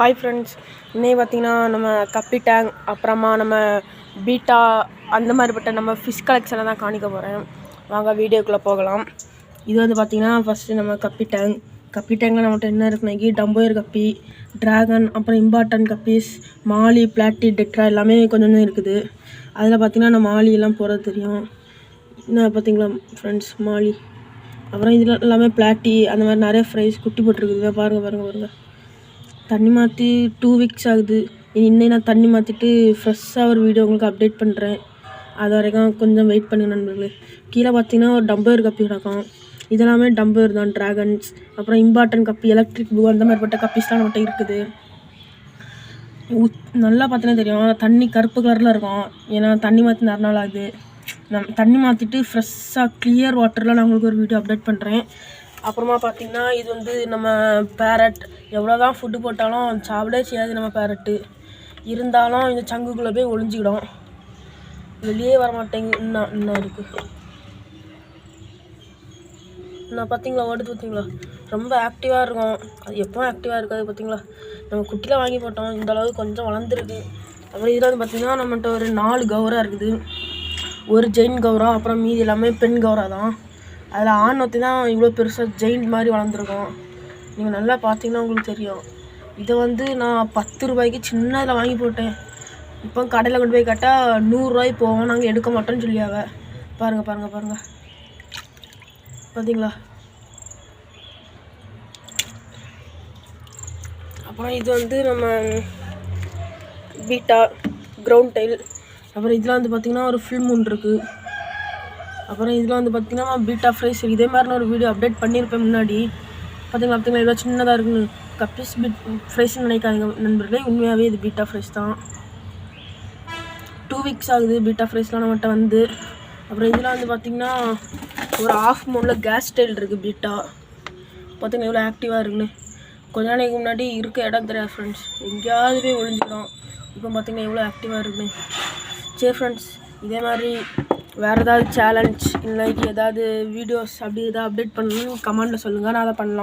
Hi friends, இன்னைக்கு பார்த்தீங்கன்னா நம்ம கப்பி டேங்க் அப்புறமா நம்ம பீட்டா அந்த மாதிரிப்பட்ட நம்ம ஃபிஷ் கலெக்ஷனை தான் காணிக்க போகிறேன். வாங்க வீடியோக்குள்ளே போகலாம். இது வந்து பார்த்திங்கன்னா ஃபஸ்ட்டு நம்ம கப்பி டேங்கில் நம்மகிட்ட என்ன இருக்குனாக்கி டம்போயர் கப்பி, ட்ராகன், அப்புறம் இம்பார்ட்டன் கப்பீஸ், மாலி, பிளாட்டி, டெட்ரா எல்லாமே கொஞ்சம் இருக்குது. அதில் பார்த்திங்கன்னா நம்ம மாலி எல்லாம் போகிறது தெரியும். என்ன பார்த்திங்களா ஃப்ரெண்ட்ஸ், மாலி. அப்புறம் இதில் எல்லாமே பிளாட்டி அந்த மாதிரி நிறைய ஃப்ரைஸ் குட்டி போட்டிருக்குது. பாருங்கள் தண்ணி மாற்றி 2 வீக்ஸ் ஆகுது. இன்னைக்கு நான் தண்ணி மாற்றிட்டு ஃப்ரெஷ்ஷாக ஒரு வீடியோ உங்களுக்கு அப்டேட் பண்ணுறேன். அது வரைக்கும் கொஞ்சம் வெயிட் பண்ணுங்க நண்பர்களே. கீழே பார்த்தீங்கன்னா ஒரு டம்போயர் கப்பி கிடக்கும். இதெல்லாமே டம்போயர் தான், ட்ராகன்ஸ், அப்புறம் இம்பார்ட்டன் கப்பி, எலக்ட்ரிக் ப்ளூ அந்த மாதிரிப்பட்ட கப்பீஸ்லாம் நம்மகிட்ட இருக்குது. நல்லா பார்த்தீங்கன்னா தெரியும், தண்ணி கருப்பு கலரில் இருக்கும். ஏன்னா தண்ணி மாற்றி நிறைய நாள் ஆகுது. தண்ணி மாற்றிட்டு ஃப்ரெஷ்ஷாக கிளியர் வாட்டரில் நான் உங்களுக்கு ஒரு வீடியோ அப்டேட் பண்ணுறேன். அப்புறமா பார்த்திங்கன்னா இது வந்து நம்ம பேரட். எவ்வளோ தான் ஃபுட்டு போட்டாலும் சாப்பிடவே செய்யாது நம்ம பேரட்டு. இருந்தாலும் இந்த சங்குக்குள்ளே போய் ஒளிஞ்சிக்கிடும், வெளியே வரமாட்டேங்குது. இன்னும் இருக்குது. நான் பார்த்தீங்களா, ஓடுது பார்த்தீங்களா, ரொம்ப ஆக்டிவாக இருக்கும். அது எப்போவும் ஆக்டிவாக இருக்காது பார்த்தீங்களா. நம்ம குட்டியில் வாங்கி போட்டோம், இந்த அளவுக்கு கொஞ்சம் வளர்ந்துருக்கு. அப்புறம் இதில் வந்து பார்த்திங்கன்னா நம்மகிட்ட ஒரு 4 கௌரா இருக்குது. ஒரு ஜெயின் கௌரா, அப்புறம் மீதி எல்லாமே பெண் கௌரா தான். அதில் ஆண் ஒத்தி தான் இவ்வளோ பெருசாக ஜெயிண்ட் மாதிரி வளர்ந்துருக்கும். நீங்கள் நல்லா பார்த்தீங்கன்னா உங்களுக்கு தெரியும். இதை வந்து நான் 10 ரூபாய்க்கு சின்னதில் வாங்கி போட்டேன். இப்போ கடையில் கொண்டு போய் கேட்டால் 100 ரூபாய்க்கு போவோம், நாங்கள் எடுக்க மாட்டோம்னு சொல்லியாவ. பாருங்கள் பார்த்தீங்களா. அப்புறம் இது வந்து நம்ம பீட்டா கிரவுண்ட் டைல். அப்புறம் இதில் வந்து பார்த்திங்கன்னா ஒரு ஃபில் மூன் இருக்குது. அப்புறம் இதில் வந்து பார்த்திங்கன்னா பீட்டா ஃப்ரைஸ். இதே மாதிரி ஒரு வீடியோ அப்டேட் பண்ணியிருப்பேன் முன்னாடி. பார்த்தீங்களா இவ்வளோ சின்னதாக இருக்குன்னு. கப்பீஸ் ஃப்ரைஸ்ன்னு நினைக்காதீங்க நண்பர்களே, உண்மையாகவே இது பீட்டா ஃப்ரைஸ் தான். 2 வீக்ஸ் ஆகுது பீட்டா ஃப்ரைஸ்லாம் நம்மகிட்ட வந்து. அப்புறம் இதில் வந்து பார்த்திங்கன்னா ஒரு ஆஃப் மூனில் கேஸ் டைல் இருக்குது பீட்டா. பார்த்திங்கன்னா எவ்வளோ ஆக்டிவாக இருக்குன்னு. கொஞ்ச நாளைக்கு முன்னாடி இருக்க இடம் தெரியாது ஃப்ரெண்ட்ஸ், எங்கேயாவது போய் ஒழிஞ்சிக்கிறோம். இப்போ பார்த்திங்கன்னா எவ்வளோ ஆக்டிவாக இருக்குன்னு. சரி ஃப்ரெண்ட்ஸ், இதே மாதிரி வேறு ஏதாவது சேலஞ்ச் இல்லை ஏதாவது வீடியோஸ் அப்படி எதாவது அப்டேட் பண்ணணும்னு கமெண்டில் சொல்லுங்கள், நான் அதை பண்ணலாம்.